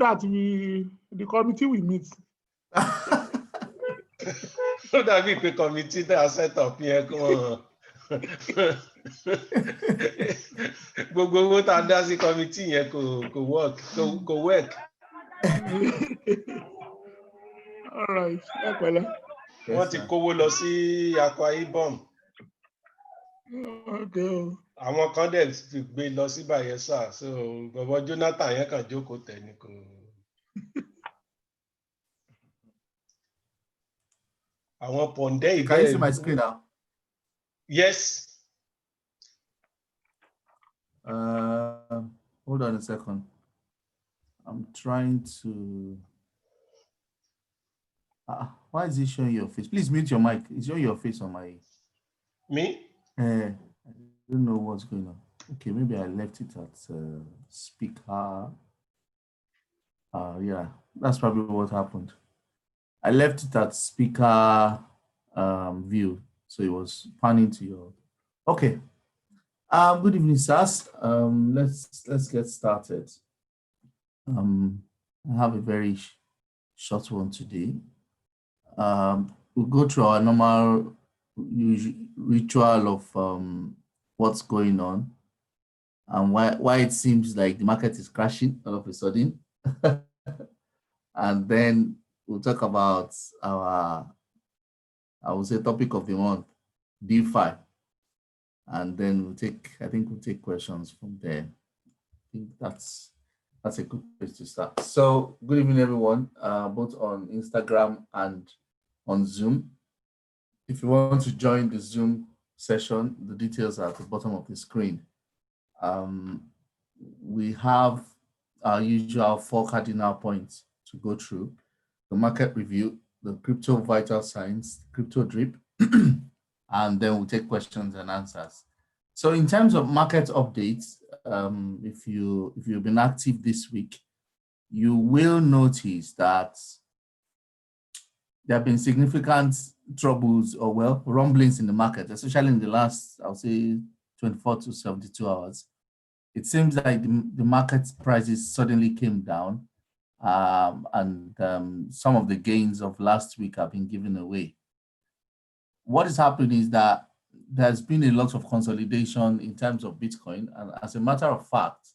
that the committee will meet. So that we pay committee that set up here. Come on. Gbogbo owó tá a dá sí committee yẹn kò work. All right. Wọ́n ti kówó lọ sí Akwa Ibom. Okay. Àwọn kan dẹ̀ ti gbé lọ sí Bayelsa. So bọ̀bọ̀ Jonathan yẹn kàn jókòó tẹ̀ ní kò. Àwọn pọ̀ndẹ́ ìbẹ́. Can you see my screen now? Yes. Hold on a second. I'm trying to. Why is it showing your face? Please mute your mic. It's showing your face on my. Me? I don't know what's going on. Okay, maybe I left it at speaker. Yeah, that's probably what happened. I left it at speaker view, so it was panning to your. Okay. Good evening, sirs. Let's get started. I have a very short one today. We'll go through our normal ritual of what's going on and why it seems like the market is crashing all of a sudden. And then we'll talk about our, I would say, topic of the month, DeFi. And then we'll take questions from there. I think that's a good place to start. So good evening, everyone, both on Instagram and on Zoom. If you want to join the Zoom session, the details are at the bottom of the screen. We have our usual 4 cardinal points to go through: the market review, the crypto vital signs, crypto drip, and then we'll take questions and answers. So in terms of market updates, if you've been active this week, you will notice that there have been significant troubles or rumblings in the market, especially in the last, I'll say, 24 to 72 hours. It seems like the market prices suddenly came down, and some of the gains of last week have been given away. What is happening is that there's been a lot of consolidation in terms of Bitcoin, and as a matter of fact,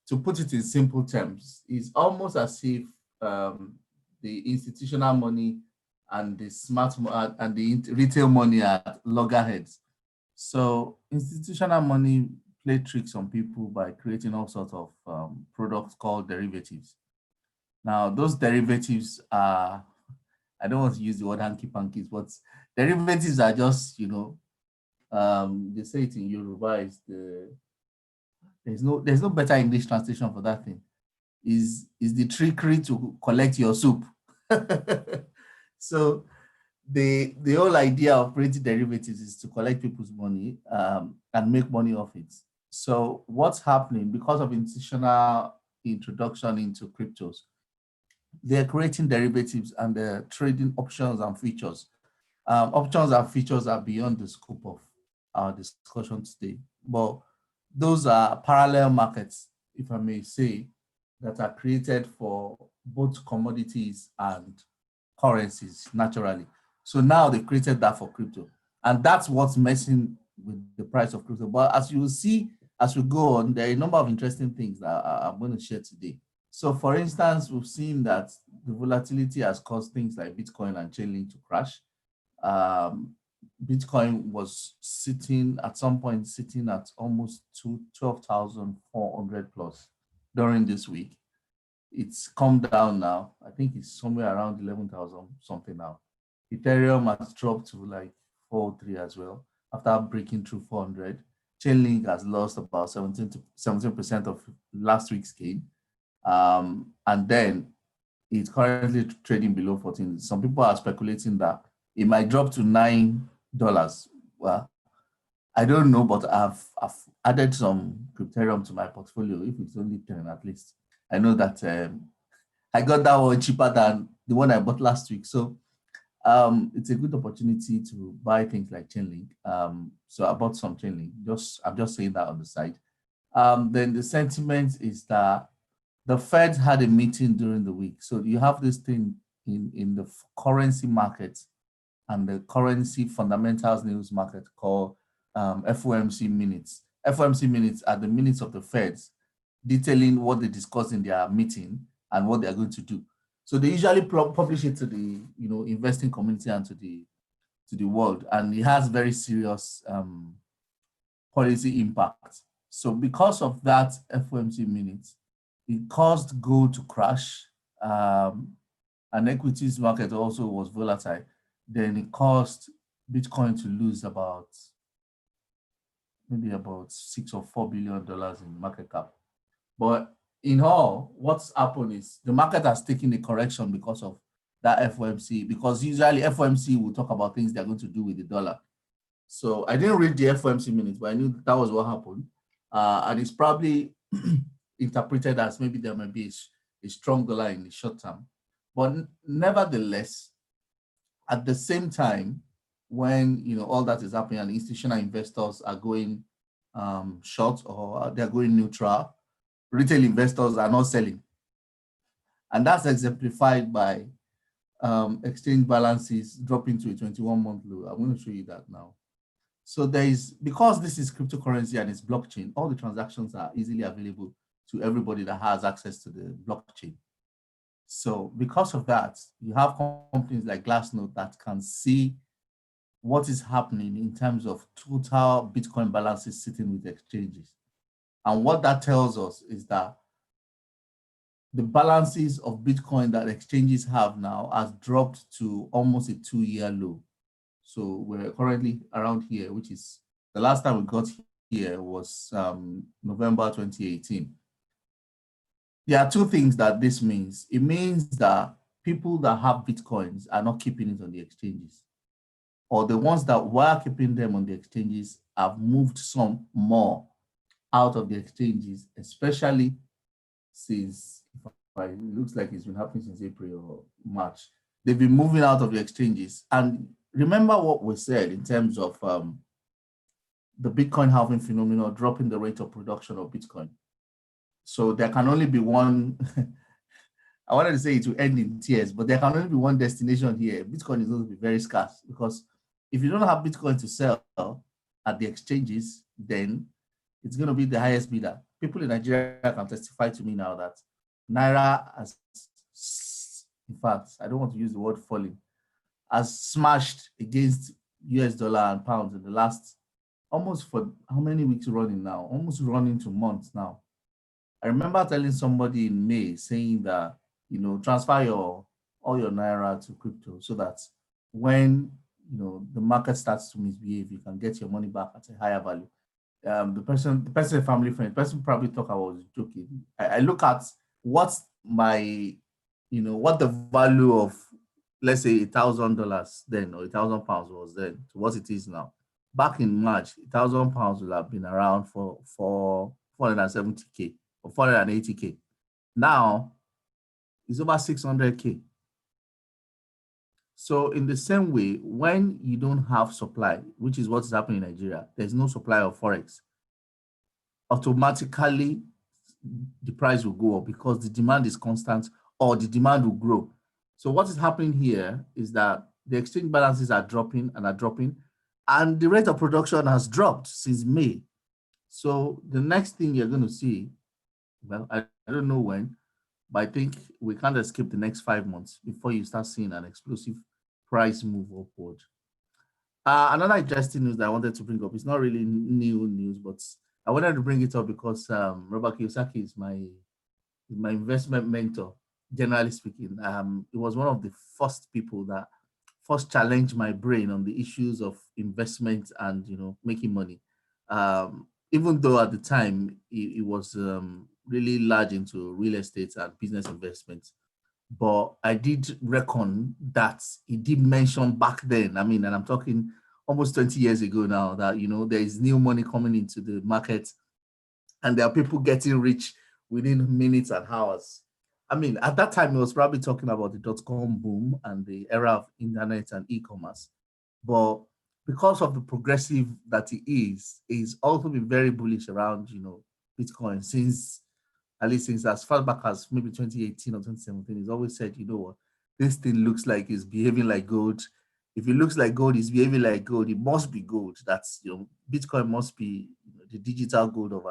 to put it in simple terms, it's almost as if the institutional money and the and the retail money are loggerheads. So institutional money play tricks on people by creating all sorts of products called derivatives. Now, those derivatives are, I don't want to use the word hanky-pankies, but derivatives are just, they say it in Yoruba, there's no better English translation for that thing. Is the trickery to collect your soup. So the whole idea of creating derivatives is to collect people's money and make money off it. So what's happening because of institutional introduction into cryptos, they're creating derivatives and they're trading options and features. Options and features are beyond the scope of our discussion today, but those are parallel markets, if I may say, that are created for both commodities and currencies naturally. So now they created that for crypto, and that's what's messing with the price of crypto. But as you will see, as we go on, there are a number of interesting things that I'm going to share today. So for instance, we've seen that the volatility has caused things like Bitcoin and Chainlink to crash. Bitcoin was at some point sitting at almost 12,400 plus during this week. It's come down now. I think it's somewhere around 11,000 something now. Ethereum has dropped to like 403 as well after breaking through 400. Chainlink has lost about 17% of last week's gain. And then it's currently trading below 14. Some people are speculating that it might drop to $9. Well, I don't know, but I've added some Crypterium to my portfolio, if it's only 10 at least. I know that I got that one cheaper than the one I bought last week. So it's a good opportunity to buy things like Chainlink. So I bought some Chainlink. I'm just saying that on the side. Then the sentiment is that the Fed had a meeting during the week. So you have this thing in the currency market and the currency fundamentals news market called FOMC minutes. FOMC minutes are the minutes of the Feds detailing what they discussed in their meeting and what they are going to do. So they usually publish it to the investing community and to the world, and it has very serious policy impact. So because of that FOMC minutes, it caused gold to crash, and equities market also was volatile. Then it caused Bitcoin to lose maybe about $6 or $4 billion in market cap. But in all, what's happened is the market has taken a correction because of that FOMC, because usually FOMC will talk about things they're going to do with the dollar. So I didn't read the FOMC minutes, but I knew that was what happened. And it's probably interpreted as maybe there might be a strong dollar in the short term. But nevertheless, at the same time, when all that is happening and institutional investors are going short or they're going neutral, retail investors are not selling. And that's exemplified by exchange balances dropping to a 21-month low. I'm going to show you that now. So because this is cryptocurrency and it's blockchain, all the transactions are easily available to everybody that has access to the blockchain. So because of that, you have companies like Glassnode that can see what is happening in terms of total Bitcoin balances sitting with exchanges. And what that tells us is that the balances of Bitcoin that exchanges have now has dropped to almost a 2-year low. So we're currently around here, which is the last time we got here was November 2018. There are two things that this means. It means that people that have Bitcoins are not keeping it on the exchanges, or the ones that were keeping them on the exchanges have moved some more out of the exchanges, especially since, it looks like it's been happening since April or March. They've been moving out of the exchanges. And remember what we said in terms of the Bitcoin halving phenomenon, dropping the rate of production of Bitcoin. So there can only be one, I wanted to say it will end in tears, but there can only be one destination here. Bitcoin is going to be very scarce, because if you don't have Bitcoin to sell at the exchanges, then it's going to be the highest bidder. People in Nigeria can testify to me now that Naira has, in fact, I don't want to use the word falling, has smashed against US dollar and pounds in the last, almost for how many weeks running now? Almost running to months now. I remember telling somebody in May saying that, transfer all your Naira to crypto so that when, the market starts to misbehave, you can get your money back at a higher value. The person, a family friend, the person probably thought I was joking. I look at what's what the value of, let's say, $1,000 then, or £1,000 was then, to what it is now. Back in March, £1,000 will have been around for 470K or 480K. Now it's over 600K. So in the same way, when you don't have supply, which is what's happening in Nigeria, there's no supply of Forex, automatically the price will go up because the demand is constant, or the demand will grow. So what is happening here is that the exchange balances are dropping, and the rate of production has dropped since May. So the next thing you're going to see, well, I don't know when, but I think we can't escape the next 5 months before you start seeing an explosive price move upward. Another interesting news that I wanted to bring up, it's not really new news, but I wanted to bring it up because Robert Kiyosaki is my investment mentor, generally speaking. It was one of the first people that first challenged my brain on the issues of investment and making money. Even though at the time he was really large into real estate and business investments, but I did reckon that he did mention back then, and I'm talking almost 20 years ago now, that there is new money coming into the market and there are people getting rich within minutes and hours. At that time, he was probably talking about the dot-com boom and the era of internet and e-commerce. But because of the progressive that he is, he's also been very bullish around, Bitcoin since at least since as far back as maybe 2018 or 2017, he's always said, you know what, this thing looks like it's behaving like gold. If it looks like gold, it's behaving like gold. It must be gold. That's, Bitcoin must be the digital gold of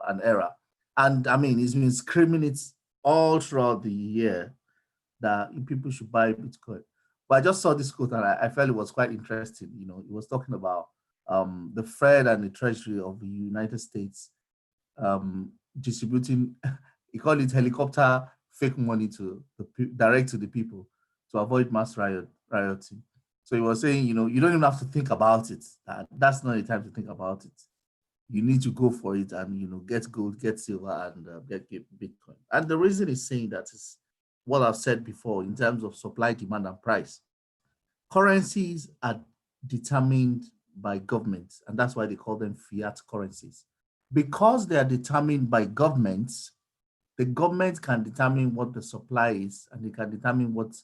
an era. And I mean, he's been screaming it all throughout the year that people should buy Bitcoin. But I just saw this quote and I felt it was quite interesting. It was talking about the Fed and the Treasury of the United States distributing, he called it helicopter fake money to direct to the people to avoid mass rioting. So he was saying, you don't even have to think about it. That's not the time to think about it. You need to go for it and get gold, get silver, and get Bitcoin. And the reason he's saying that is what I've said before in terms of supply, demand, and price. Currencies are determined by governments, and that's why they call them fiat currencies. Because they are determined by governments, the government can determine what the supply is, and they can determine what,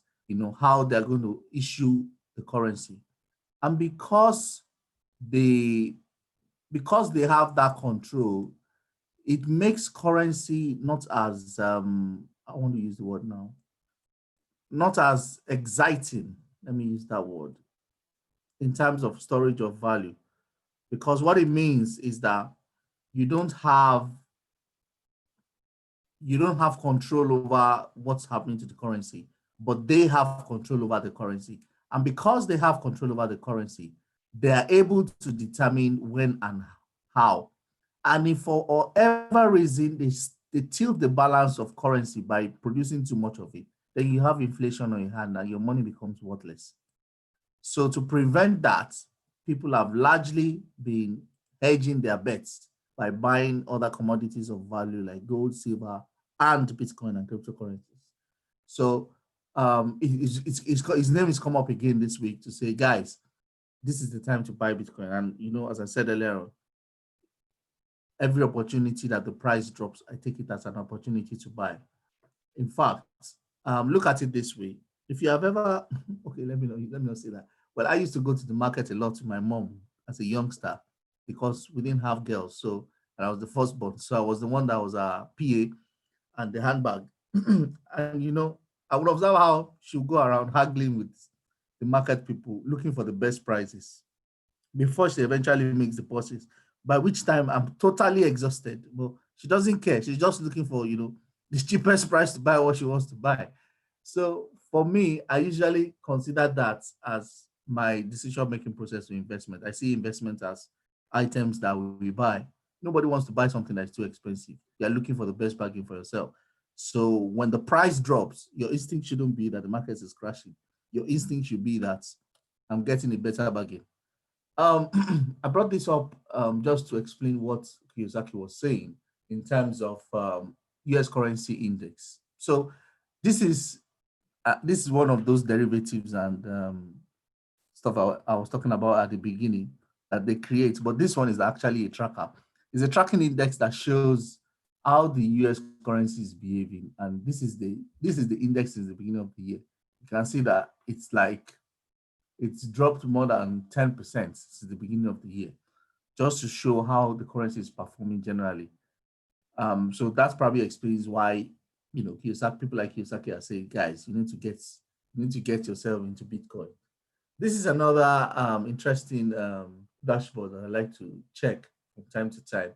how they're going to issue the currency. And because they have that control, it makes currency not as, I want to use the word now, not as exciting, let me use that word, in terms of storage of value. Because what it means is that you don't have control over what's happening to the currency, but they have control over the currency. And because they have control over the currency, they are able to determine when and how. And if for whatever reason they tilt the balance of currency by producing too much of it, then you have inflation on your hand and your money becomes worthless. So to prevent that, people have largely been hedging their bets by buying other commodities of value like gold, silver, and Bitcoin and cryptocurrencies. So his name is come up again this week to say, guys, this is the time to buy Bitcoin. And as I said earlier, every opportunity that the price drops, I take it as an opportunity to buy. In fact, look at it this way. If you have ever, okay, let me not say that. Well, I used to go to the market a lot with my mom as a youngster because we didn't have girls. So, and I was the firstborn. So I was the one that was a PA and the handbag. And, I would observe how she would go around haggling with the market people, looking for the best prices before she eventually makes the purchase, by which time I'm totally exhausted. But she doesn't care. She's just looking for, the cheapest price to buy what she wants to buy. So for me, I usually consider that as my decision-making process to investment. I see investment as items that we buy. Nobody wants to buy something that's too expensive. You're looking for the best bargain for yourself. So when the price drops, your instinct shouldn't be that the market is crashing. Your instinct should be that I'm getting a better bargain. I brought this up just to explain what Kiyosaki was saying in terms of U.S. currency index. So this is one of those derivatives and stuff I was talking about at the beginning that they create, but this one is actually a tracker. It's a tracking index that shows how the U.S. currency is behaving, and this is the index since the beginning of the year. You can see that it's dropped more than 10% since the beginning of the year, just to show how the currency is performing generally. So that's probably explains why Kiyosaki, people like Kiyosaki are saying, guys, you need to get yourself into Bitcoin. This is another interesting dashboard that I like to check from time to time.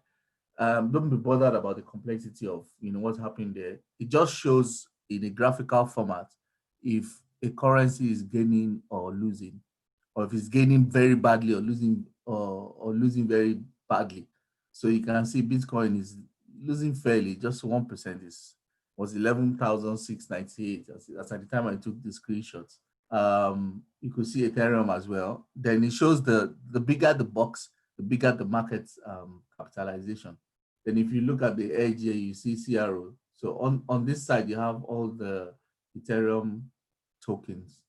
Don't be bothered about the complexity of what's happening there. It just shows in a graphical format if a currency is gaining or losing, or if it's gaining very badly or losing very badly. So you can see Bitcoin is losing fairly, just 1% was 11,698 as at the time I took the screenshots. You could see Ethereum as well. Then it shows the bigger the box, the bigger the market capitalization. Then if you look at the edge here, you see CRO. So on this side, you have all the Ethereum tokens,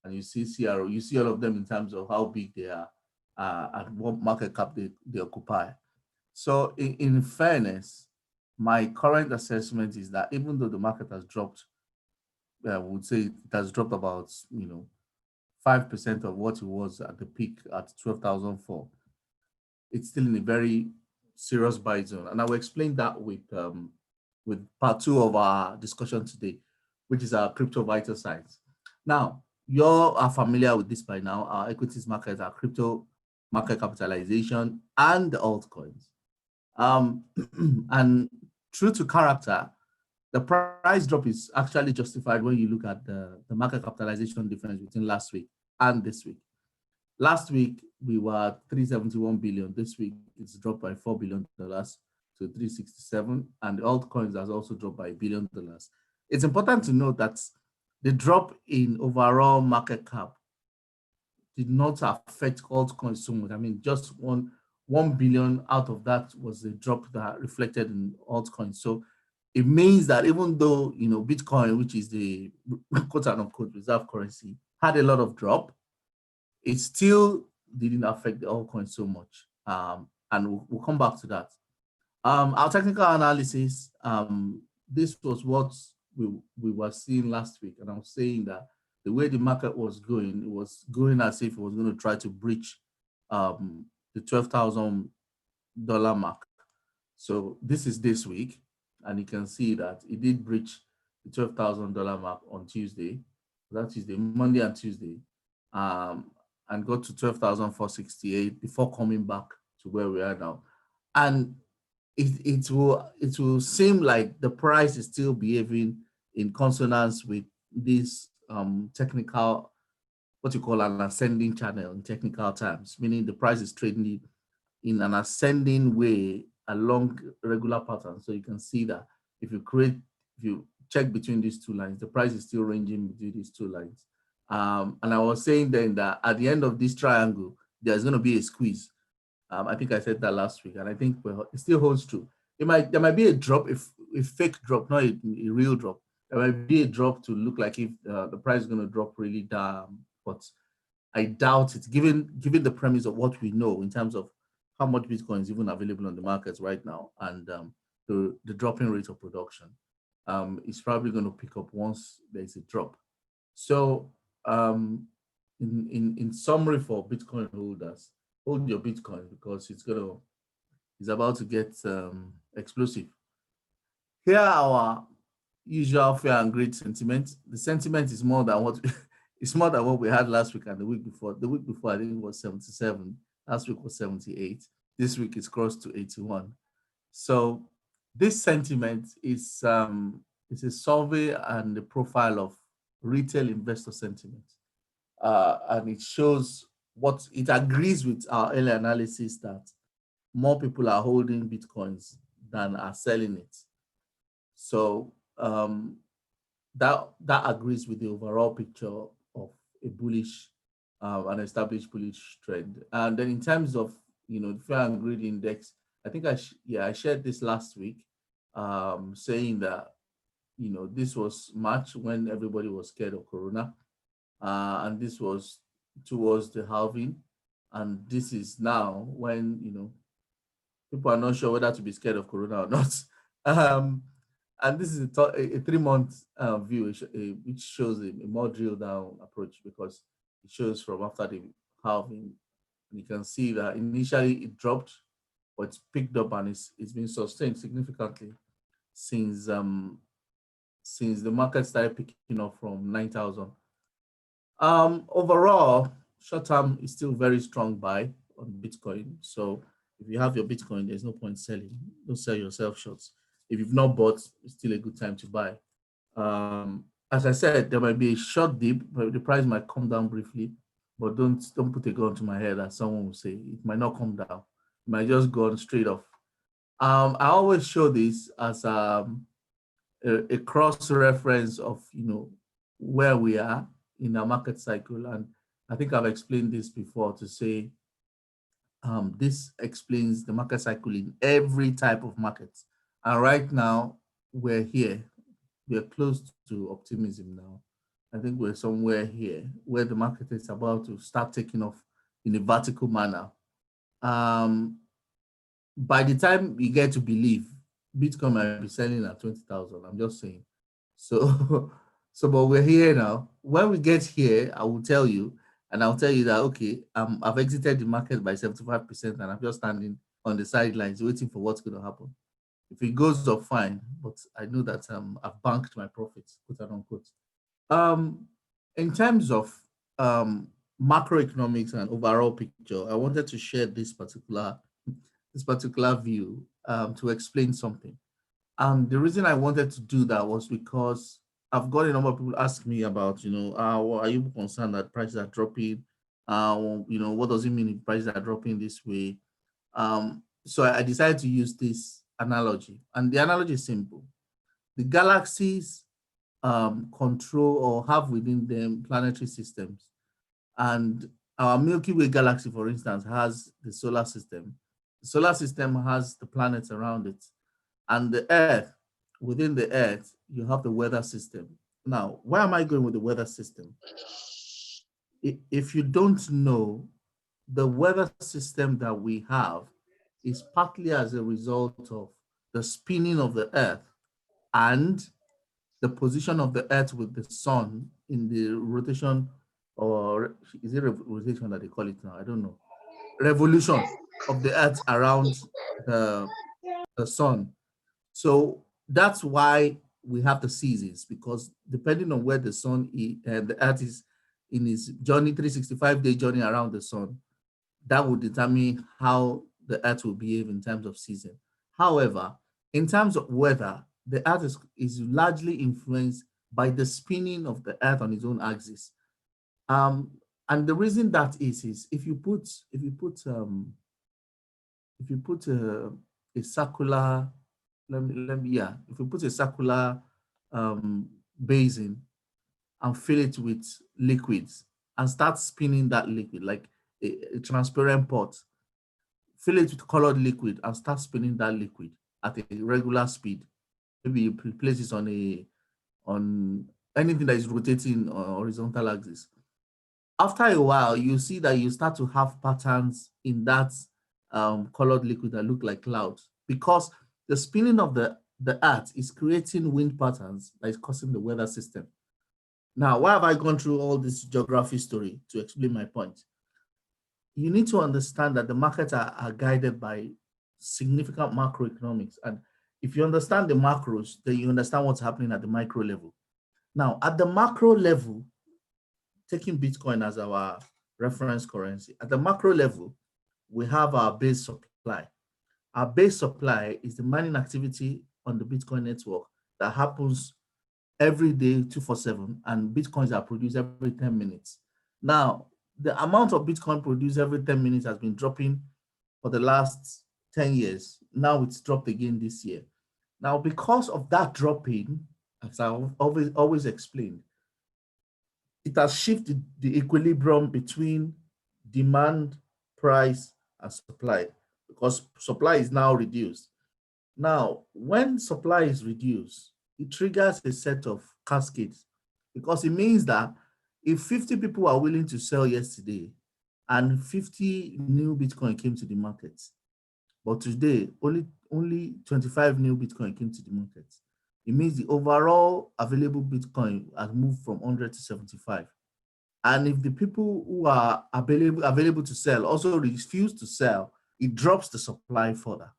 and you see CRO. You see all of them in terms of how big they are and what market cap they occupy. So in fairness, my current assessment is that even though the market has dropped, I would say it has dropped about 5% of what it was at the peak at 12,004. It's still in a very serious buy zone, and I will explain that with with part 2 of our discussion today, which is our crypto vital signs. Now, you all are familiar with this by now. Our equities markets, our crypto market capitalization, and the altcoins. And true to character, the price drop is actually justified when you look at the market capitalization difference between last week and this week. Last week, we were at 371 billion. This week, it's dropped by $4 billion to 367, and the altcoins has also dropped by $1 billion. It's important to note that the drop in overall market cap did not affect altcoins so much. I mean, just 1 billion out of that was the drop that reflected in altcoins. So it means that even though, Bitcoin, which is the quote unquote reserve currency, had a lot of drop, it still didn't affect the altcoins so much. And we'll come back to that. Our technical analysis, this was what we were seeing last week. And I was saying that the way the market was going, it was going as if it was going to try to breach the $12,000 mark. So this is this week, and you can see that it did breach the $12,000 mark on Tuesday. That Tuesday, Monday and Tuesday, and got to 12,468 before coming back to where we are now. And it will seem like the price is still behaving in consonance with this technical, what you call an ascending channel in technical terms, meaning the price is trading in an ascending way along regular patterns. So you can see that if you check between these two lines, the price is still ranging between these two lines. And I was saying then that at the end of this triangle, there's going to be a squeeze. I think I said that last week, and I think it still holds true. There might be a drop, a fake drop, not a real drop. There might be a drop to look like if the price is going to drop really down, but I doubt it, given the premise of what we know in terms of how much Bitcoin is even available on the markets right now, and the dropping rate of production. It's probably going to pick up once there's a drop. So in summary for Bitcoin holders, hold your Bitcoin because it's about to get explosive. Here are our usual fair and great sentiment. The sentiment is more than what it's more than what we had last week and the week before. The week before I think it was 77. Last week was 78. This week it's crossed to 81. So this sentiment is a survey and the profile of retail investor sentiment. And it shows it agrees with our earlier analysis that more people are holding Bitcoins than are selling it. So that agrees with the overall picture of a bullish, an established bullish trend. And then in terms of the fair and greed index, I think I shared this last week, saying that this was March when everybody was scared of Corona, and this was towards the halving, and this is now when people are not sure whether to be scared of Corona or not. And this is a 3-month view, which shows a more drill down approach because it shows from after the halving. You can see that initially it dropped, but it's picked up and it's been sustained significantly since the market started picking up from 9,000. Overall, short term is still very strong buy on Bitcoin. So if you have your Bitcoin, there's no point selling. Don't sell yourself shorts. If you've not bought, it's still a good time to buy. As I said, there might be a short dip, but the price might come down briefly. But don't put a gun to my head, as someone will say. It might not come down. It might just go on straight off. I always show this as a cross reference of where we are in our market cycle, and I think I've explained this before to say this explains the market cycle in every type of market. And right now we're here. We're close to optimism now. I think we're somewhere here where the market is about to start taking off in a vertical manner. By the time you get to believe, Bitcoin might be selling at 20,000. I'm just saying. So, but we're here now. When we get here, I will tell you, and I'll tell you that, okay, I've exited the market by 75%, and I'm just standing on the sidelines waiting for what's going to happen. If it goes up, fine. But I know that I've banked my profits, quote and unquote. In terms of macroeconomics and overall picture, I wanted to share this particular view to explain something. And the reason I wanted to do that was because I've got a number of people ask me about, are you concerned that prices are dropping? What does it mean if prices are dropping this way? So I decided to use this analogy, and the analogy is simple. The galaxies control or have within them planetary systems, and our Milky Way galaxy, for instance, has the solar system. The solar system has the planets around it, and the Earth. Within the Earth, you have the weather system. Now, why am I going with the weather system? If you don't know, the weather system that we have is partly as a result of the spinning of the Earth and the position of the Earth with the sun in the rotation, or is it rotation that they call it now? I don't know. Revolution of the Earth around the, the sun. So that's why we have the seasons, because depending on where the sun is, the Earth is in its journey, 365-day journey around the sun, that will determine how the Earth will behave in terms of season. However, in terms of weather, the Earth is largely influenced by the spinning of the Earth on its own axis. And the reason that is if you put a circular, if you put a circular basin and fill it with liquids and start spinning that liquid like a transparent pot, fill it with colored liquid and start spinning that liquid at a regular speed. Maybe you place it on anything that is rotating on horizontal axis. After a while, you see that you start to have patterns in that colored liquid that look like clouds, because the spinning of the Earth is creating wind patterns that is causing the weather system. Now, why have I gone through all this geography story to explain my point? You need to understand that the markets are guided by significant macroeconomics. And if you understand the macros, then you understand what's happening at the micro level. Now, at the macro level, taking Bitcoin as our reference currency, at the macro level, we have our base supply. Our base supply is the mining activity on the Bitcoin network that happens every day, 247, and Bitcoins are produced every 10 minutes. Now, the amount of Bitcoin produced every 10 minutes has been dropping for the last 10 years. Now it's dropped again this year. Now, because of that dropping, as I've always explained, it has shifted the equilibrium between demand, price, and supply, because supply is now reduced. Now, when supply is reduced, it triggers a set of cascades, because it means that if 50 people are willing to sell yesterday and 50 new Bitcoin came to the market, but today only 25 new Bitcoin came to the market, it means the overall available Bitcoin has moved from 100 to 75. And if the people who are available to sell also refuse to sell, it drops the supply further.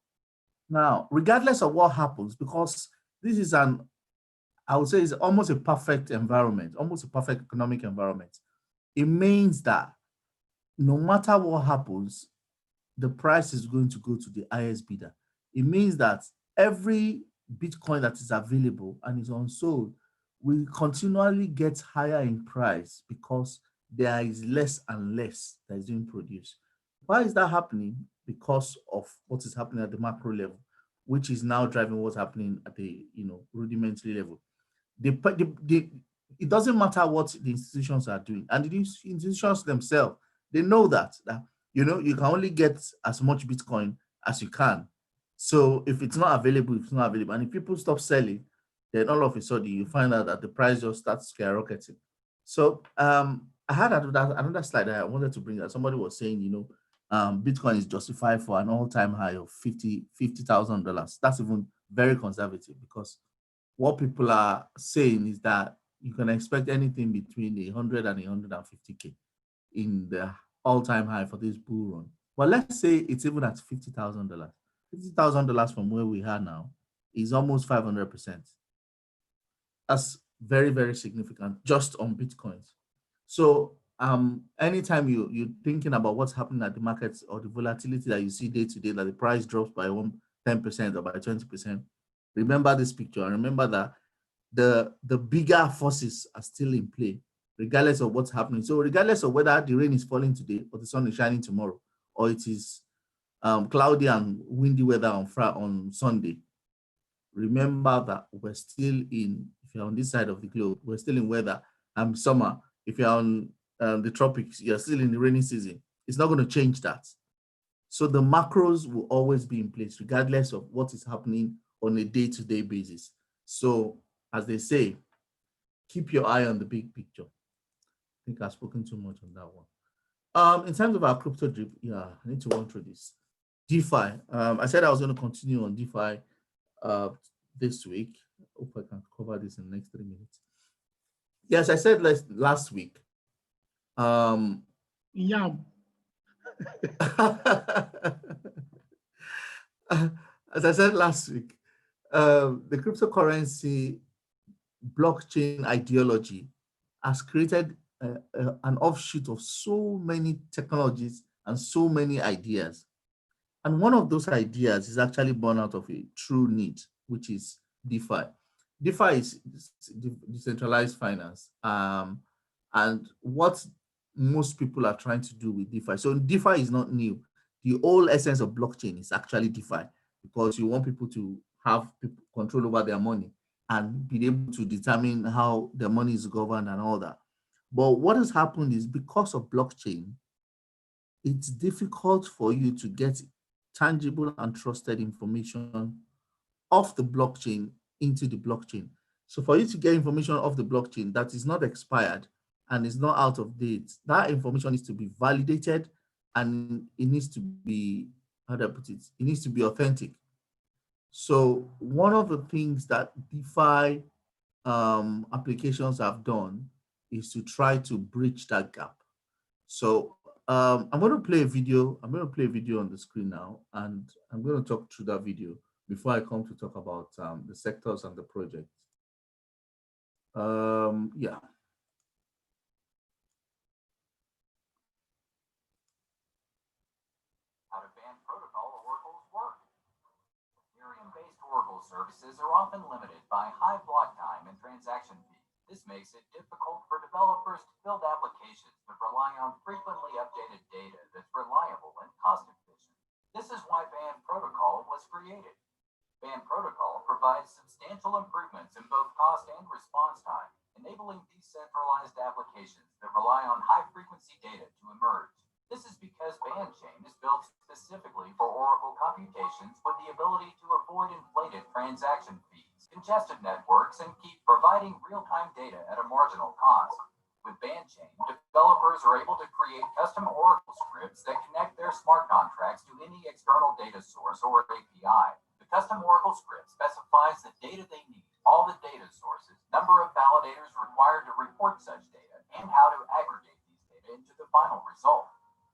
Now, regardless of what happens, because this is I would say it's almost a perfect environment, almost a perfect economic environment. It means that no matter what happens, the price is going to go to the highest bidder. It means that every Bitcoin that is available and is unsold will continually get higher in price, because there is less and less that is being produced. Why is that happening? Because of what is happening at the macro level, which is now driving what's happening at the rudimentary level. It doesn't matter what the institutions are doing, and the institutions themselves, they know that you can only get as much Bitcoin as you can. So if it's not available, it's not available. And if people stop selling, then all of a sudden you find out that the price just starts skyrocketing. So I had another slide that I wanted to bring that somebody was saying, Bitcoin is justified for an all-time high of $50,000. That's even very conservative, because what people are saying is that you can expect anything between 100 and 150K in the all-time high for this bull run. But let's say it's even at $50,000. $50,000 from where we are now is almost 500%. That's very, very significant just on Bitcoins. So anytime you're thinking about what's happening at the markets or the volatility that you see day to day, that the price drops by 10% or by 20%, remember this picture and remember that the bigger forces are still in play, regardless of what's happening. So regardless of whether the rain is falling today or the sun is shining tomorrow, or it is cloudy and windy weather on Sunday, remember that we're still in, if you're on this side of the globe, we're still in weather summer. If you're on the tropics, you're still in the rainy season. It's not going to change that. So the macros will always be in place, regardless of what is happening on a day-to-day basis. So as they say, keep your eye on the big picture. I think I've spoken too much on that one. In terms of our crypto drip, yeah, I need to run through this. DeFi. I said I was going to continue on DeFi this week. I hope I can cover this in the next 3 minutes. Yes, I said last week. Yeah. As I said last week, the cryptocurrency blockchain ideology has created an offshoot of so many technologies and so many ideas. And one of those ideas is actually born out of a true need, which is DeFi. DeFi is decentralized finance. And what most people are trying to do with DeFi. So DeFi is not new. The whole essence of blockchain is actually DeFi, because you want people to have control over their money and be able to determine how their money is governed and all that. But what has happened is, because of blockchain, it's difficult for you to get tangible and trusted information off the blockchain into the blockchain. So for you to get information off the blockchain that is not expired and is not out of date, that information needs to be validated, and it needs to be, how do I put it? It needs to be authentic. So one of the things that DeFi applications have done is to try to bridge that gap. So I'm going to play a video. I'm going to play a video on the screen now, and I'm going to talk through that video before I come to talk about the sectors and the project. Yeah. How do band protocol oracles work? Ethereum-based oracle services are often limited by high block time and transaction fees. This makes it difficult for developers to build applications that rely on frequently updated data that's reliable and cost-efficient. This is why band protocol was created. Band protocol provides substantial improvements in both cost and response time, enabling decentralized applications that rely on high-frequency data to emerge. This is because BandChain is built specifically for Oracle computations with the ability to avoid inflated transaction fees, congested networks, and keep providing real-time data at a marginal cost. With BandChain, developers are able to create custom Oracle scripts that connect their smart contracts to any external data source or API. The custom Oracle script specifies the data they need, all the data sources, number of validators required to report such data, and how to aggregate these data into the final result.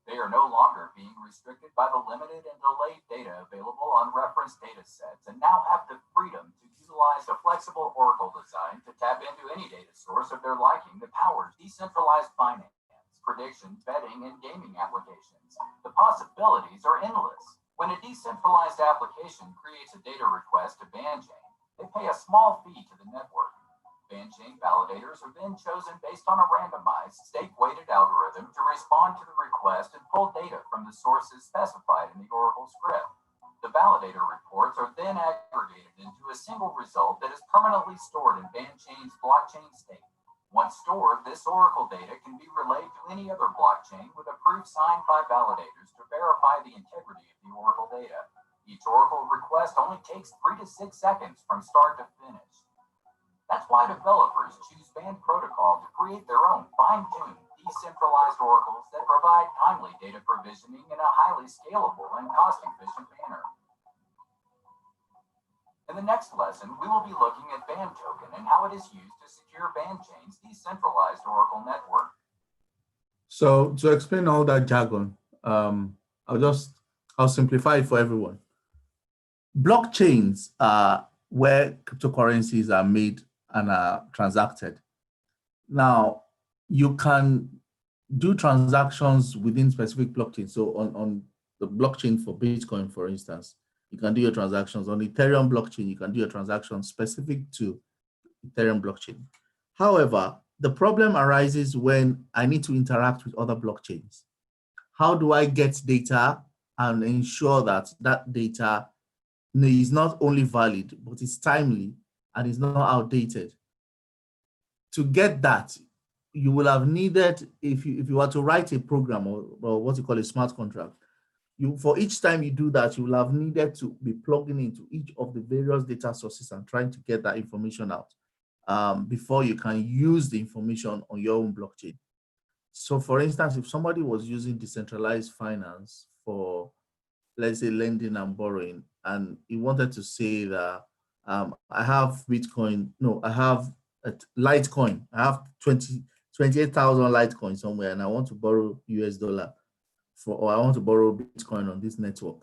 They are no longer being restricted by the limited and delayed data available on reference data sets, and now have the freedom to utilize a flexible Oracle design to tap into any data source of their liking that powers decentralized finance, prediction, betting, and gaming applications. The possibilities are endless. When a decentralized application creates a data request to BandChain, they pay a small fee to the network. BandChain validators are then chosen based on a randomized, stake-weighted algorithm to respond to the request and pull data from the sources specified in the Oracle script. The validator reports are then aggregated into a single result that is permanently stored in BandChain's blockchain state. Once stored, this Oracle data can be relayed to any other blockchain with a proof signed by validators to verify the integrity of the Oracle data. Each Oracle request only takes 3 to 6 seconds from start to finish. That's why developers choose Band Protocol to create their own fine-tuned, decentralized oracles that provide timely data provisioning in a highly scalable and cost-efficient manner. In the next lesson, we will be looking at Band Token and how it is used to secure BandChain's decentralized Oracle network. So to explain all that jargon, I'll simplify it for everyone. Blockchains are where cryptocurrencies are made and are transacted. Now, you can do transactions within specific blockchains. So on the blockchain for Bitcoin, for instance, you can do your transactions. On Ethereum blockchain, you can do your transactions specific to Ethereum blockchain. However, the problem arises when I need to interact with other blockchains. How do I get data and ensure that that data is not only valid, but it's timely and is not outdated? To get that, you will have needed, if you were to write a program or what you call a smart contract, for each time you do that, you will have needed to be plugging into each of the various data sources and trying to get that information out before you can use the information on your own blockchain. So for instance, if somebody was using decentralized finance for, let's say, lending and borrowing, and he wanted to say that I have Bitcoin, no, I have a Litecoin, I have 28,000 Litecoin somewhere, and I want to borrow US dollar or I want to borrow Bitcoin on this network.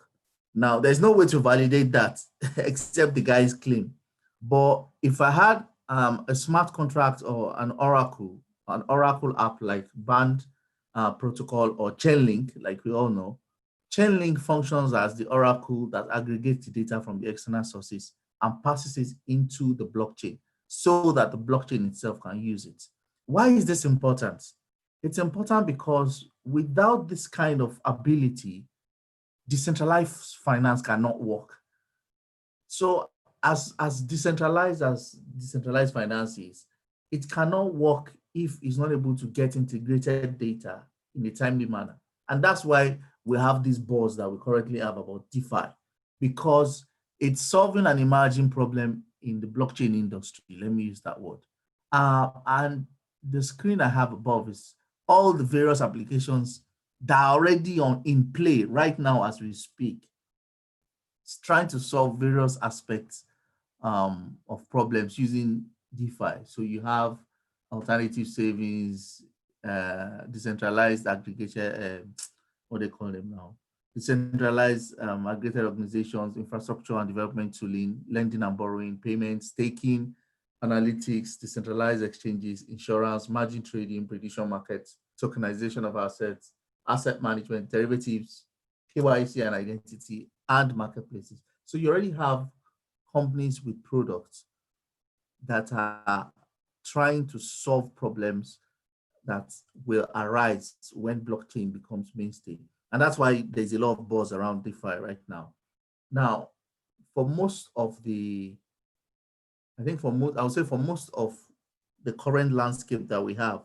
Now, there's no way to validate that except the guy's claim. But if I had a smart contract or an Oracle app like Band Protocol or Chainlink, like we all know, Chainlink functions as the oracle that aggregates the data from the external sources and passes it into the blockchain so that the blockchain itself can use it. Why is this important? It's important because without this kind of ability, decentralized finance cannot work. So as decentralized finance is, it cannot work if it's not able to get integrated data in a timely manner. And that's why we have this buzz that we currently have about DeFi, because it's solving an emerging problem in the blockchain industry. Let me use that word. And the screen I have above is all the various applications that are already in play right now as we speak. It's trying to solve various aspects of problems using DeFi. So you have alternative savings, decentralized aggregation, what they call them now, decentralized aggregated organizations, infrastructure and development tooling, lending and borrowing, payments, staking, analytics, decentralized exchanges, insurance, margin trading, prediction markets, tokenization of assets, asset management, derivatives, KYC and identity, and marketplaces. So you already have companies with products that are trying to solve problems that will arise when blockchain becomes mainstay. And that's why there's a lot of buzz around DeFi right now. Now, for most of the, I would say for most of the current landscape that we have,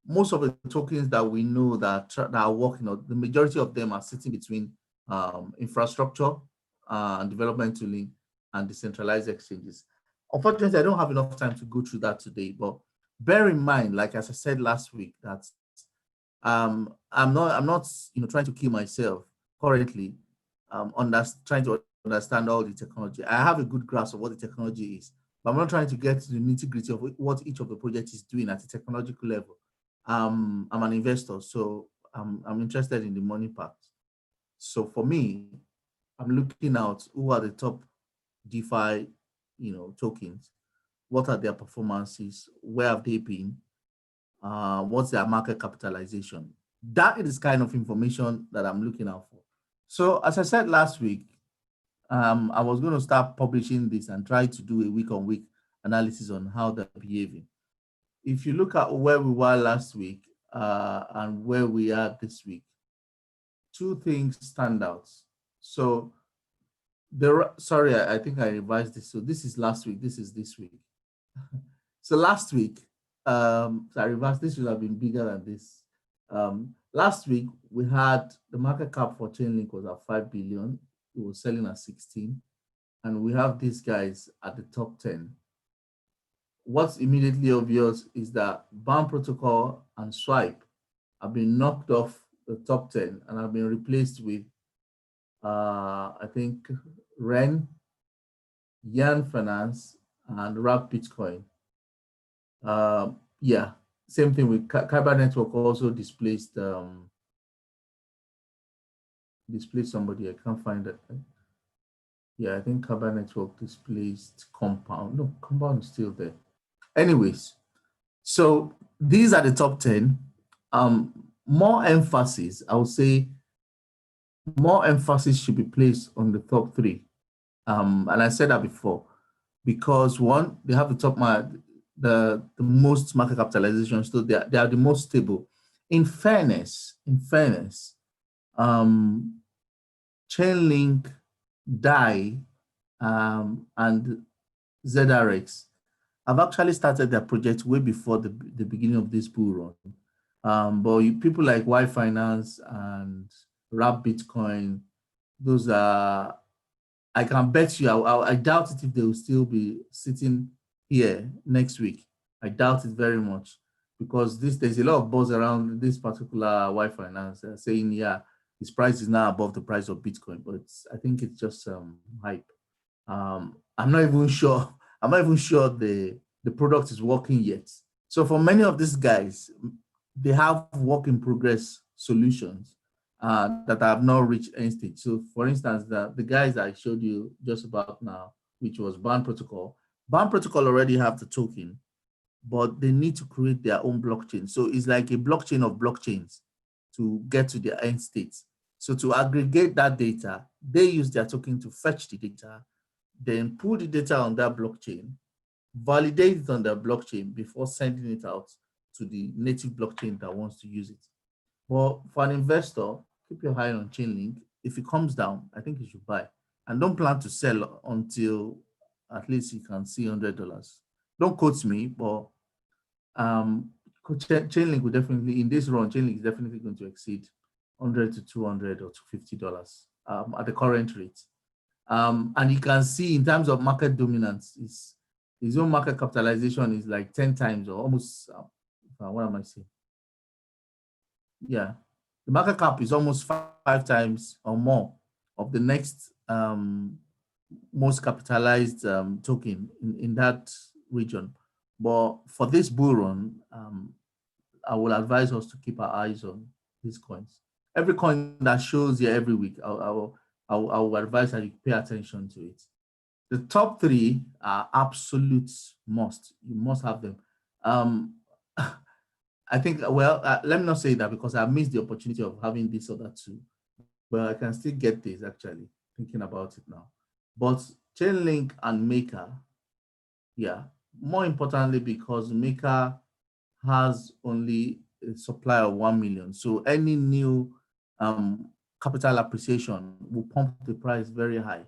most of the tokens that we know that are working on, the majority of them are sitting between infrastructure and development tooling and decentralized exchanges. Unfortunately, I don't have enough time to go through that today, but bear in mind, like as I said last week, that I'm not trying to kill myself currently, trying to understand all the technology. I have a good grasp of what the technology is, but I'm not trying to get to the nitty-gritty of what each of the projects is doing at a technological level. I'm an investor, so I'm interested in the money part. So for me, I'm looking out who are the top DeFi, tokens. What are their performances? Where have they been? What's their market capitalization? That is kind of information that I'm looking out for. So as I said last week, I was going to start publishing this and try to do a week-on-week analysis on how they're behaving. If you look at where we were last week and where we are this week, two things stand out. So sorry, I think I revised this. So this is last week, this is this week. So last week, I reversed, this should have been bigger than this. Last week, we had the market cap for Chainlink was at 5 billion. It was selling at 16. And we have these guys at the top 10. What's immediately obvious is that BAM protocol and Swipe have been knocked off the top 10 and have been replaced with, I think, Ren, Yan Finance, and Wrap Bitcoin. Yeah, same thing with Kyber Network also displaced somebody. I can't find it. Yeah, I think Carbon Network displaced Compound. No, Compound is still there. Anyways, so these are the top 10. More emphasis, I would say, more emphasis should be placed on the top three. And I said that before, because one, they have the the most market capitalization, so they are the most stable. In fairness, Chainlink, DAI, and ZRX have actually started their project way before the beginning of this bull run. But people like Y Finance and Wrap Bitcoin, those are, I can bet you, I doubt it if they will still be sitting here next week. I doubt it very much, because there's a lot of buzz around this particular Y Finance saying, yeah, his price is now above the price of Bitcoin, but I think it's just hype. I'm not even sure. I'm not even sure the product is working yet. So for many of these guys, they have work in progress solutions that have not reached end stage. So for instance, the guys that I showed you just about now, which was Band Protocol already have the token, but they need to create their own blockchain. So it's like a blockchain of blockchains to get to their end state. So to aggregate that data, they use their token to fetch the data, then pull the data on that blockchain, validate it on the blockchain before sending it out to the native blockchain that wants to use it. But for an investor, keep your eye on Chainlink. If it comes down, I think you should buy. And don't plan to sell until at least you can see $100. Don't quote me, but Chainlink will definitely, in this run, Chainlink is definitely going to exceed 100 to 200 or to $50 at the current rate. And you can see in terms of market dominance, his own market capitalization is like 10 times or almost, what am I saying? Yeah, the market cap is almost five times or more of the next most capitalized token in that region. But for this bull run, I will advise us to keep our eyes on these coins. Every coin that shows here every week, I will advise that you pay attention to it. The top three are absolute must. You must have them. I think, well, let me not say that because I missed the opportunity of having this other two, but I can still get this actually, thinking about it now. But Chainlink and Maker, yeah, more importantly, because Maker has only a supply of 1 million. So any new capital appreciation will pump the price very high.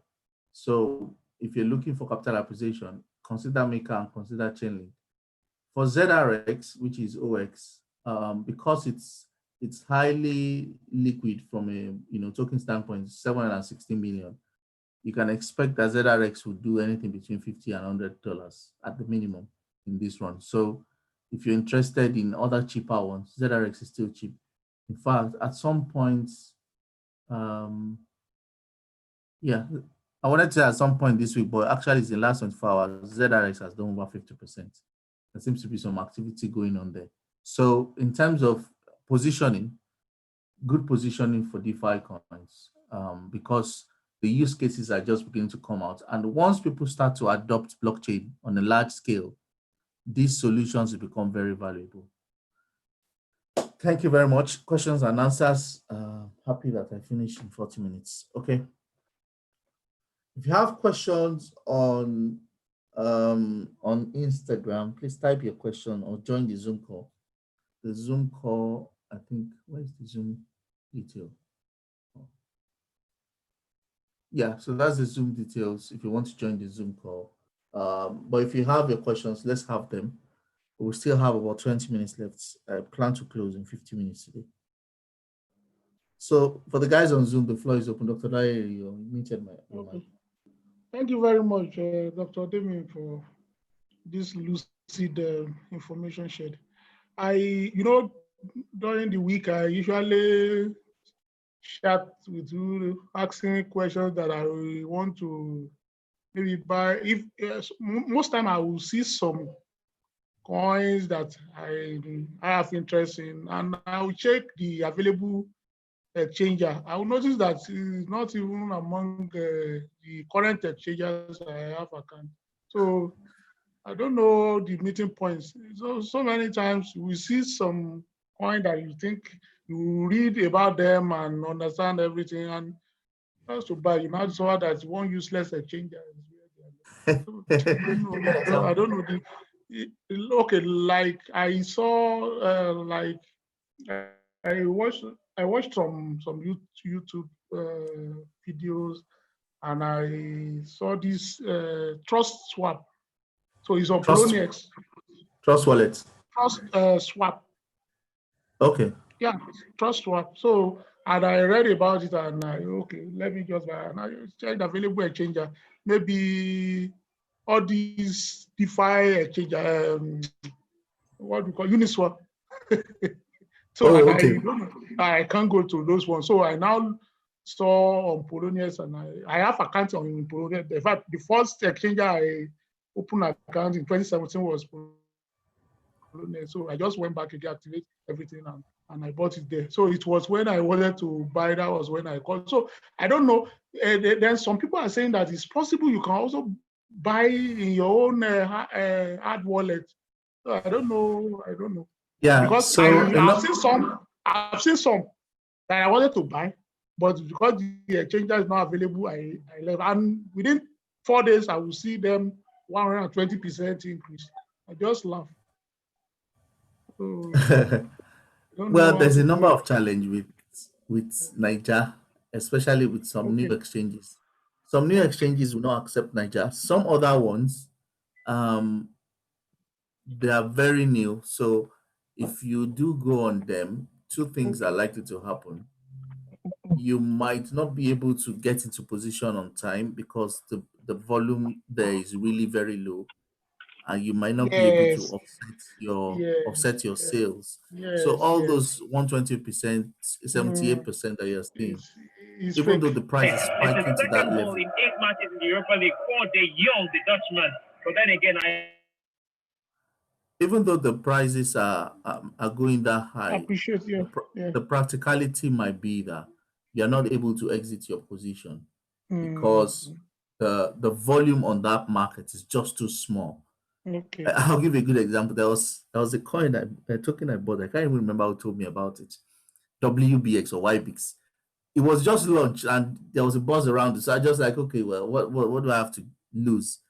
So if you're looking for capital appreciation, consider Maker and consider Chainlink. For ZRX, which is OX, because it's highly liquid from a token standpoint, 760 million, you can expect that ZRX will do anything between $50 and $100 at the minimum in this run. So if you're interested in other cheaper ones, ZRX is still cheap. In fact, at some point, yeah, I wanted to say at some point this week, but actually it's in the last 24 hours, ZRX has done over 50%. There seems to be some activity going on there. So in terms of positioning, good positioning for DeFi coins, because the use cases are just beginning to come out. And once people start to adopt blockchain on a large scale, these solutions will become very valuable. Thank you very much. Questions and answers. Happy that I finished in 40 minutes. Okay. If you have questions on Instagram, please type your question or join the Zoom call. The Zoom call, I think, where's the Zoom detail? Yeah, so that's the Zoom details if you want to join the Zoom call. But if you have your questions, let's have them. We'll still have about 20 minutes left. I plan to close in 50 minutes today. So for the guys on Zoom, the floor is open. Dr. Dyer, you muted my mic. Thank you very much, Dr. Demi, for this lucid information shared. During the week, I usually chat with you, asking questions that I want to maybe buy. Most time I will see some coins that I have interest in, and I will check the available exchanger, I will notice that it's not even among the current exchangers I have account. So I don't know the meeting points. So many times we see some coin that you think you read about them and understand everything, and just to buy, you now saw that one useless exchanger. So, I don't know. Okay, like I saw, I watched some YouTube videos, and I saw this trust swap. So it's on Trust Poloniex. Trust wallet. Trust swap. Okay. Yeah, trust swap. So, and I read about it, and okay, let me just buy. And I checked available exchanger. Maybe all these DeFi exchanger, what do we call Uniswap. So, Oh, and okay. I can't go to those ones. So I now saw on Poloniex, and I have account on Poloniex. In fact, the first exchanger I opened account in 2017 was Poloniex. So I just went back to deactivate everything, and I bought it there. So it was when I wanted to buy, that was when I called. So I don't know. Then some people are saying that it's possible you can also buy in your own hard wallet. So I don't know. Yeah. Because So I've seen some that I wanted to buy, but because the exchanger is not available, I left. And within 4 days, I will see them 120% increase. I just laugh. So I don't well, know how there's a to do number it. of challenge with Niger, especially with some new Okay. exchanges. Some new exchanges will not accept Niger. Some other ones, um, they are very new. So if you do go on them, two things are likely to happen. You might not be able to get into position on time because the volume there is really very low, and you might not be able to Yes, offset your yes, sales. So yes, all yes. those 120%, Mm, 78% that you're seeing, it's even though fake. the price is It's the spiking to that second goal level, in 8 matches in the Europa League for De Jong, the Dutchman. But then again, even though the prices are going that I high, appreciate the, you. Yeah. the practicality might be that you're not able to exit your position Mm, because the volume on that market is just too small. okay. I'll give you a good example. There was a coin, a token I bought. I can't even remember who told me about it. WBX or YBX. It was just launched and there was a buzz around it. So I just like, okay, well, what do I have to lose?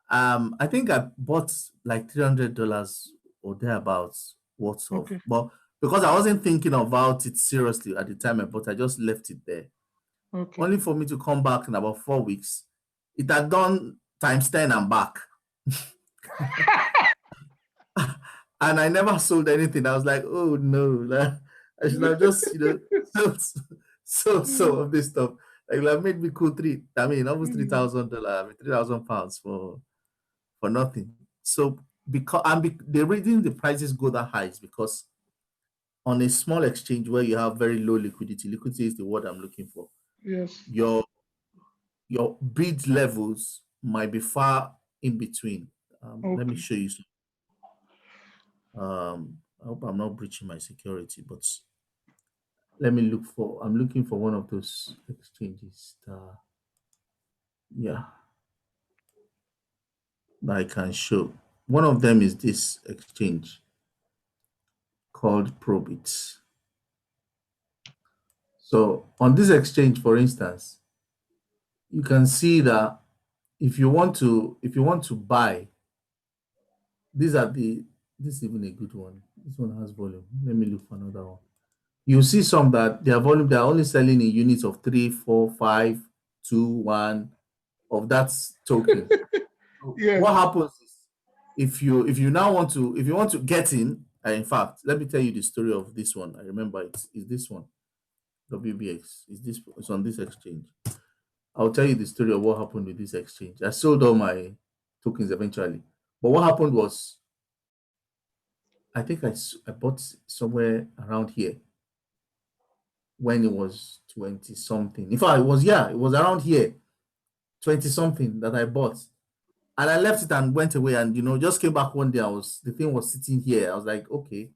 I think I bought like $300 or thereabouts worth of, Okay. but because I wasn't thinking about it seriously at the time I bought, I just left it there. Okay. Only for me to come back in about 4 weeks. It had done times 10 and back. And I never sold anything. I was like, oh no, like, I should have just, sold of this stuff. Like made me cool almost $3,000, £3,000 for nothing. So because the reason the prices go that high is because on a small exchange where you have very low liquidity is the word I'm looking for. Yes. Your bid levels might be far in between. Let me Okay. show you some. I hope I'm not breaching my security, but I'm looking for one of those exchanges yeah, that I can show. One of them is this exchange called Probit. So on this exchange, for instance, you can see that if you want to buy, this is even a good one. This one has volume. Let me look for another one. You see some that their volume, they're only selling in units of 3, 4, 5, 2, 1 of that token. Yes. What happens is if you want to get in fact, let me tell you the story of this one. I remember it's this one. WBX it's on this exchange. I'll tell you the story of what happened with this exchange. I sold all my tokens eventually, but what happened was I think I bought somewhere around here when it was 20 something. In fact, it was around here 20 something that I bought. And I left it and went away and just came back one day. The thing was sitting here. I was like, okay,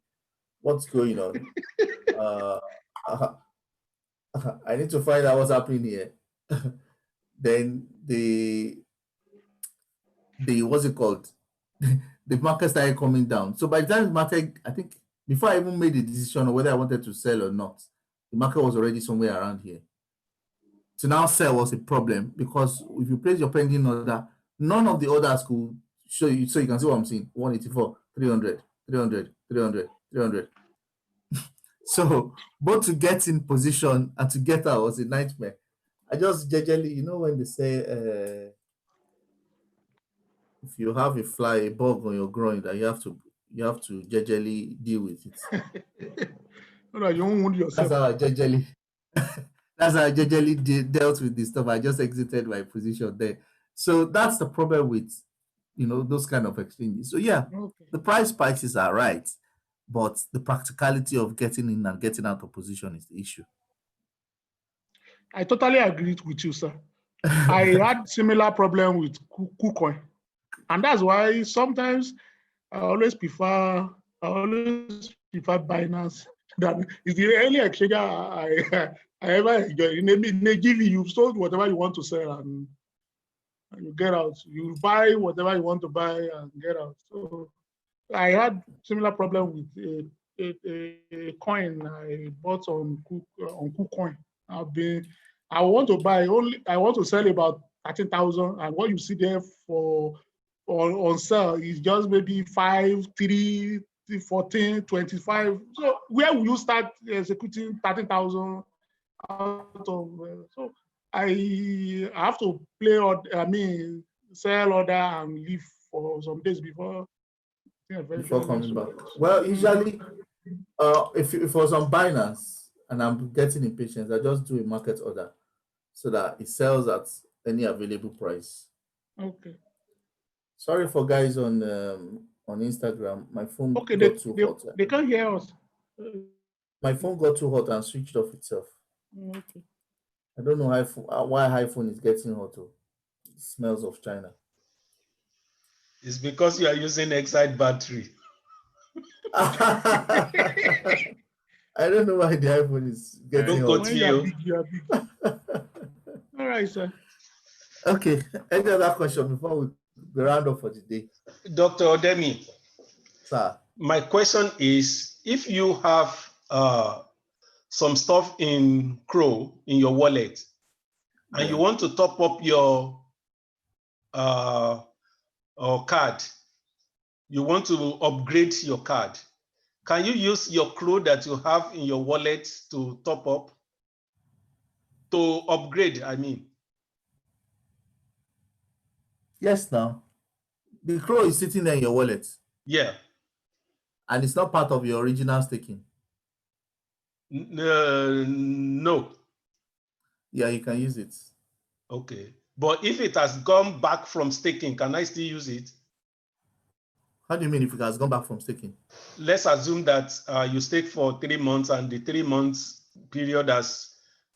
what's going on? uh, I need to find out what's happening here. Then the what's it called? The market started coming down. So by the time the market, I think before I even made the decision on whether I wanted to sell or not, the market was already somewhere around here. To now sell was a problem because if you place your pending order, none of the orders could show you. So you can see what I'm saying: 184, 300, 300, 300, 300. So both to get in position and to get out was a nightmare. I just generally, when they say if you have a fly, a bug on your groin, that you have to generally deal with it. No, you won't wound yourself. That's how I generally dealt with this stuff. I just exited my position there. So that's the problem with those kind of exchanges. So yeah, Okay. the price spikes are right, but the practicality of getting in and getting out of position is the issue. I totally agree with you, sir. I had similar problem with KuCoin, and that's why sometimes I always prefer Binance. That is the only exchange I ever enjoy. They give you sold whatever you want to sell and you get out. You buy whatever you want to buy and get out. So I had similar problem with a coin I bought on KuCoin. I want to sell about 13,000, and what you see there on sale is just maybe 5, 3, 14, 25. So where will you start executing 13,000 out of? So I have to sell order and leave for some days before coming back. Well, usually, if it was on Binance and I'm getting impatient, I just do a market order so that it sells at any available price. Okay. Sorry for guys on Instagram. My phone got too hot. They can't hear us. My phone got too hot and switched off itself. Okay. I don't know why iPhone is getting hot. It smells of China. It's because you are using Excite battery. I don't know why the iPhone is getting hot. When you are big. All right, sir. Okay. Any other question before we round up for the day? Dr. Demi, sir. My question is, if you have some stuff in Crow in your wallet and you want to top up your card, you want to upgrade your card, can you use your Crow that you have in your wallet to top up? To upgrade, I mean. Yes, now. The Crow is sitting there in your wallet. Yeah. And it's not part of your original staking. No. Yeah, you can use it. Okay. But if it has gone back from staking, can I still use it? How do you mean if it has gone back from staking? Let's assume that you stake for 3 months and the 3 months period has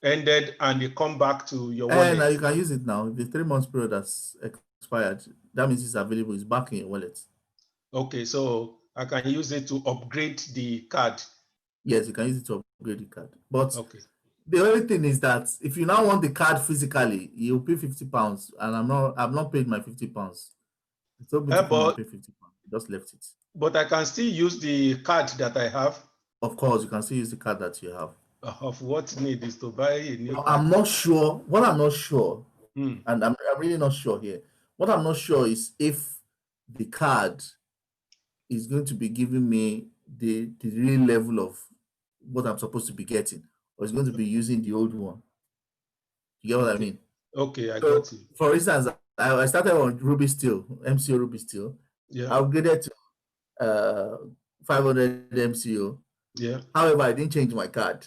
ended and you come back to your wallet. Now you can use it now. If the 3 months period has expired, that means it's available. It's back in your wallet. Okay, so I can use it to upgrade the card. Yes, you can use it to upgrade the card. But the only thing is that if you now want the card physically, you'll pay £50, and I've not paid my £50. It's so beautiful to pay £50. I just left it. But I can still use the card that I have. Of course, you can still use the card that you have. Of what need is to buy a new card. I'm not sure. What I'm not sure, and I'm really not sure here. What I'm not sure is if the card is going to be giving me the real level of what I'm supposed to be getting, or it's going to be using the old one. You get what I mean? Okay, I got you. For instance, I started on Ruby Steel, MCO Ruby Steel. Yeah. I upgraded to 500 MCO. Yeah. However, I didn't change my card.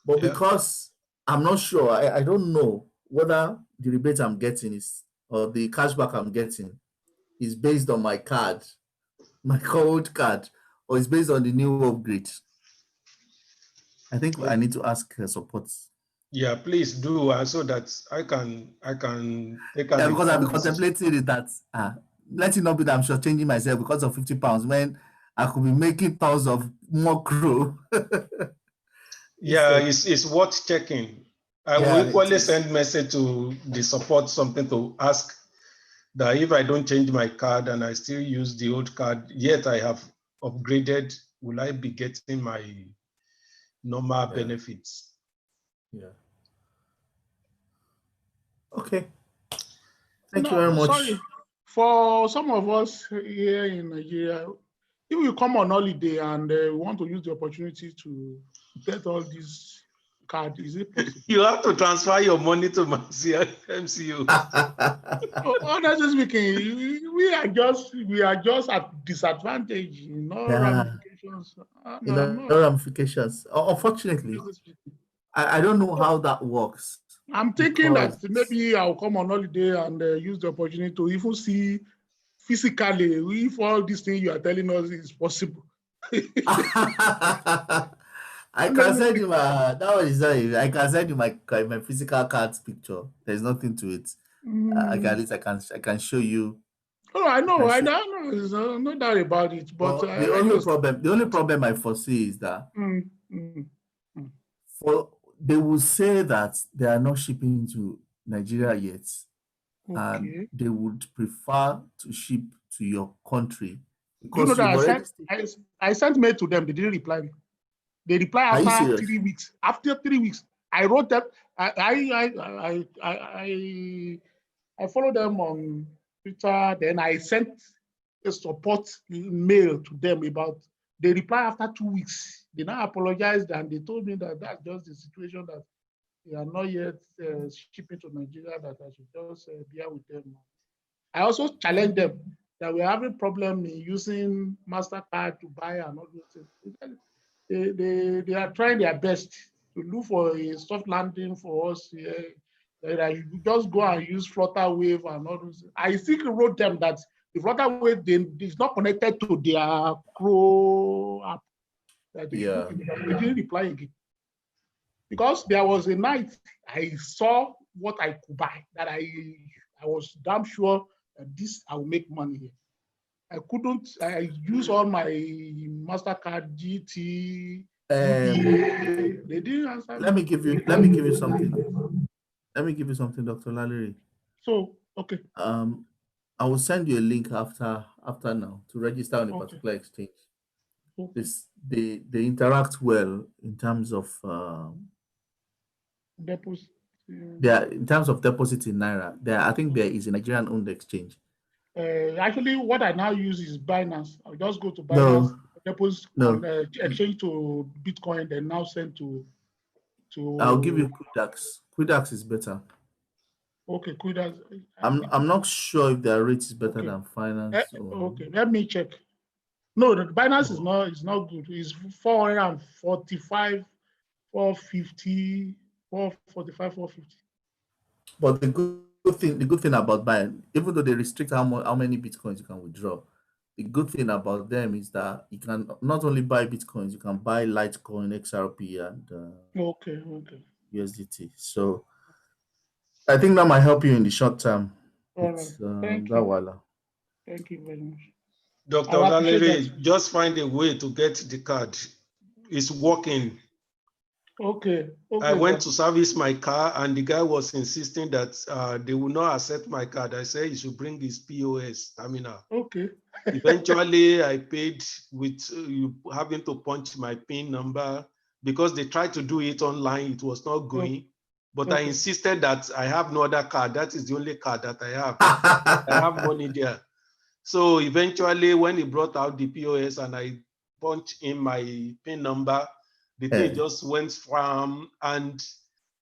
But because I'm not sure, I don't know whether the rebate I'm getting is, or the cashback I'm getting is based on my card, my old card, or it's based on the new upgrade. I think I need to ask support. Yeah, please do, so that I can take an because I've been contemplating it that let it not be that I'm sure changing myself because of £50 when I could be making tons of more Crow. Yeah, it's worth checking. I Yeah, will it equally is. send message to the support, something to ask that if I don't change my card and I still use the old card, yet I have upgraded, will I be getting my normal benefits? Yeah. Okay. Thank you No, very much. sorry. For some of us here in Nigeria, if you come on holiday and want to use the opportunity to get all these cards, is it possible? You have to transfer your money to my MCO. Honestly speaking, we are just at disadvantage in all Yeah. ramifications. In other ramifications. Unfortunately, Honestly speaking. I don't know how that works. I'm thinking Because that maybe I'll come on holiday and use the opportunity to even see physically if all these things you are telling us is possible. I can send you my that one is not even- I can send you my physical cards picture. There's nothing to it. At least I can show you. Oh, I know, I I can show- know, there's no doubt about it. But But the only problem I foresee is that Mm, mm, mm. they will say that they are not shipping to Nigeria yet, and Okay. they would prefer to ship to your country Do you know because that you've already. I sent mail to them, they didn't reply me. They reply Are you after serious? 3 weeks. After 3 weeks, I wrote them. I followed them on Twitter. Then I sent a support mail to them about. They reply after 2 weeks. They now apologized and they told me that that's just the situation, that they are not yet shipping to Nigeria, that I should just bear with them. I also challenged them that we're having problem in using MasterCard to buy and all those things. They are trying their best to look for a soft landing for us here. That you just go and use Flutterwave and all those. I think wrote them that the Flutterwave is not connected to their Crow app. That they didn't reply again. Because there was a night I saw what I could buy, that I was damn sure that this I will make money here. I couldn't. I use all my MasterCard, GT, UBA. They didn't answer Let me. me give you something. Let me give you something, Dr. Lallery. So okay. I will send you a link after now to register on a Okay. particular exchange. Okay. They interact well in terms of Deposit. in terms of deposit in naira. I think there is a Nigerian owned exchange. Actually, what I now use is Binance. I'll just go to Binance, deposit on exchange to Bitcoin, then now send to. I'll give you Quidax. Quidax is better. Okay, Quidax. I'm not sure if their rate is better than finance. Okay, let me check. No, the Binance is not good. It's 445, 450, 445, 450. But the good thing about buying, even though they restrict how many bitcoins you can withdraw, the good thing about them is that you can not only buy bitcoins, you can buy Litecoin, XRP, and USDT. So I think that might help you in the short term. All right. Thank you. Thank you very much. Dr. Lallery, just find a way to get the card. It's working. Okay. I went to service my car and the guy was insisting that they will not accept my card. I said he should bring his POS terminal. Okay. Eventually, I paid with having to punch my PIN number because they tried to do it online. It was not going. But I insisted that I have no other card. That is the only card that I have. I have money there. So eventually, when he brought out the POS and I punched in my PIN number, the thing just went from, and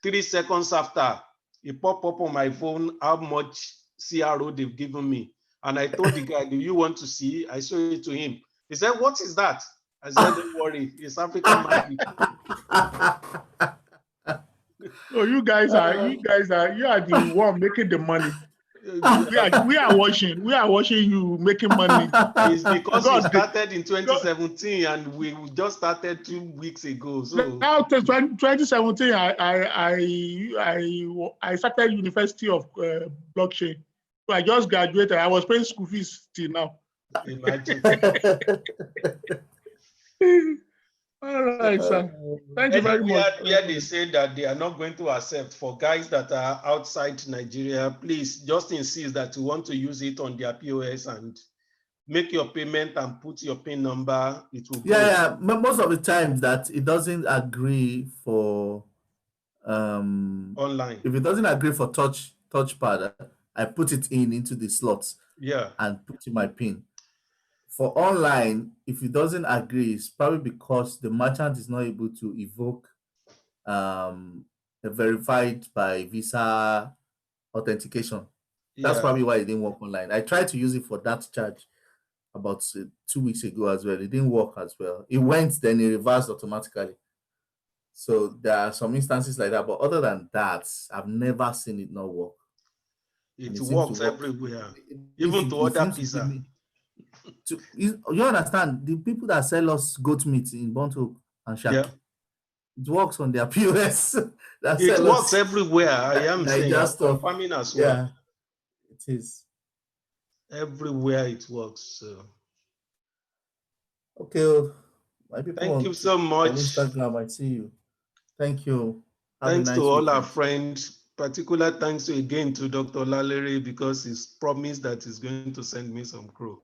3 seconds after, it popped up on my phone how much CRO they've given me. And I told the guy, do you want to see? I showed it to him. He said, what is that? I said, don't worry, it's African magic. Oh, you are the one making the money. We are watching you making money. It's because it started in 2017 and we just started 2 weeks ago. So now 2017, I started University of Blockchain. So I just graduated. I was paying school fees till now. Imagine. All Thanks, sir. Thank you very much. Anywhere where they say that they are not going to accept for guys that are outside Nigeria, please just insist that you want to use it on their POS and make your payment and put your PIN number. It will go. Yeah. Most of the time that it doesn't agree for Online. if it doesn't agree for touchpad, I put it into the slots. Yeah. And put in my PIN. For online, if it doesn't agree, it's probably because the merchant is not able to evoke a verified by Visa authentication. That's probably why it didn't work online. I tried to use it for that charge about 2 weeks ago as well. It didn't work as well. It went, then it reversed automatically. So there are some instances like that, but other than that, I've never seen it not work. It works everywhere, even to order pizza. You understand, the people that sell us goat meat in Bonto and Shaki, it works on their POS. It works everywhere. I am saying, I'm confirming as well. Yeah, it is. Everywhere it works. So. Okay, my people. Thank you so much. On Instagram, I see you. Thank you. Thanks to all our friends. Particular thanks again to Dr. Lalere because he's promised that he's going to send me some crow.